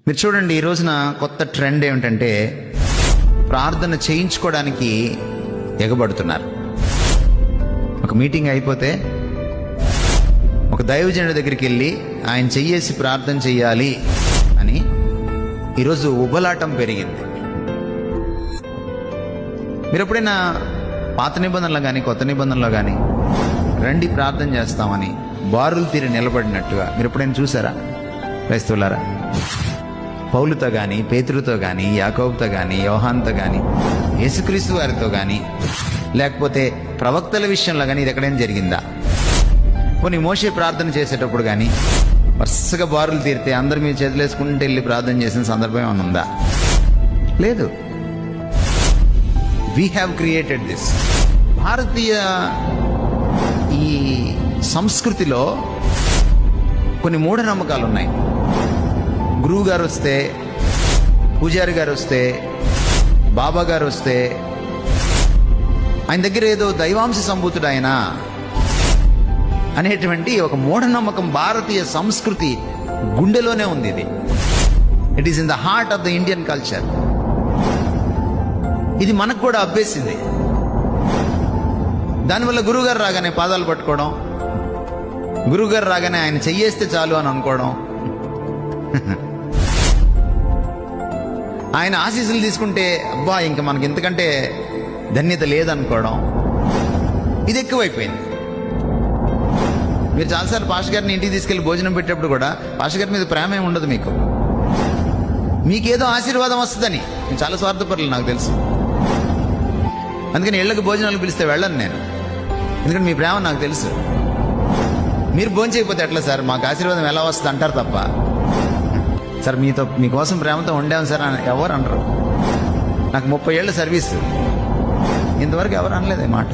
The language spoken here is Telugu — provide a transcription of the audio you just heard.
మీరు చూడండి, ఈ రోజున కొత్త ట్రెండ్ ఏమిటంటే ప్రార్థన చేయించుకోవడానికి ఎగబడుతున్నారు. ఒక మీటింగ్ అయిపోతే ఒక దైవజనుడి దగ్గరికి వెళ్ళి ఆయన చెయ్యేసి ప్రార్థన చెయ్యాలి అని ఈరోజు ఉబలాటం పెరిగింది. మీరు ఎప్పుడైనా పాత నిబంధనలో కానీ కొత్త నిబంధనలో కానీ రండి ప్రార్థన చేస్తామని బారులు తీరి నిలబడినట్టుగా మీరు ఎప్పుడైనా చూసారా? క్రైస్తవులారా, పౌలుతో కానీ, పేతురుతో కానీ, యాకోబుతో కానీ, యోహాన్తో కానీ, యేసుక్రీస్తు వారితో కానీ, లేకపోతే ప్రవక్తల విషయంలో కానీ ఇది ఎక్కడైనా జరిగిందా? కొన్ని మోషే ప్రార్థన చేసేటప్పుడు కానీ వరుసగా బారులు తీరితే అందరు మీ చేతులు వేసుకుంటూ వెళ్ళి ప్రార్థన చేసిన సందర్భం ఏమైనా ఉందా? లేదు. We have created this. భారతీయ ఈ సంస్కృతిలో కొన్ని మూఢనమ్మకాలు ఉన్నాయి. గురువు గారు వస్తే, పూజారి గారు వస్తే, బాబా గారు వస్తే ఆయన దగ్గర ఏదో దైవాంశ సంభూతుడు ఆయన అనేటువంటి ఒక మూఢనమ్మకం భారతీయ సంస్కృతి గుండెలోనే ఉంది. ఇది it is in the heart of the Indian culture. ఇది మనకు కూడా అబ్బేసింది. దానివల్ల గురువుగారు రాగానే పాదాలు పట్టుకోవడం, గురువుగారు రాగానే ఆయన చెయ్యేస్తే చాలు అని అనుకోవడం, ఆయన ఆశీస్సులు తీసుకుంటే అబ్బా ఇంక మనకి ఇంతకంటే ధన్యత లేదనుకోవడం, ఇది ఎక్కువైపోయింది. మీరు చాలాసార్లు పాస్టర్ గారిని ఇంటికి తీసుకెళ్లి భోజనం పెట్టేప్పుడు కూడా పాస్టర్ గారి మీద ప్రేమ ఏమి ఉండదు. మీకేదో ఆశీర్వాదం వస్తుందని. నేను చాలా స్వార్థపరులు, నాకు తెలుసు. అందుకని ఇళ్ళకి భోజనాలు పిలిస్తే వెళ్ళను నేను, ఎందుకంటే మీ ప్రేమ నాకు తెలుసు. మీరు భోజనం చేయకపోతే ఎట్లా సార్, మాకు ఆశీర్వాదం ఎలా వస్తుంది అంటారు తప్ప, సార్ మీకోసం ప్రేమతో ఉండాము సార్ అని ఎవరు అనరు. నాకు 30 ఏళ్ళ సర్వీస్, ఇంతవరకు ఎవరు అనలేదు ఈ మాట.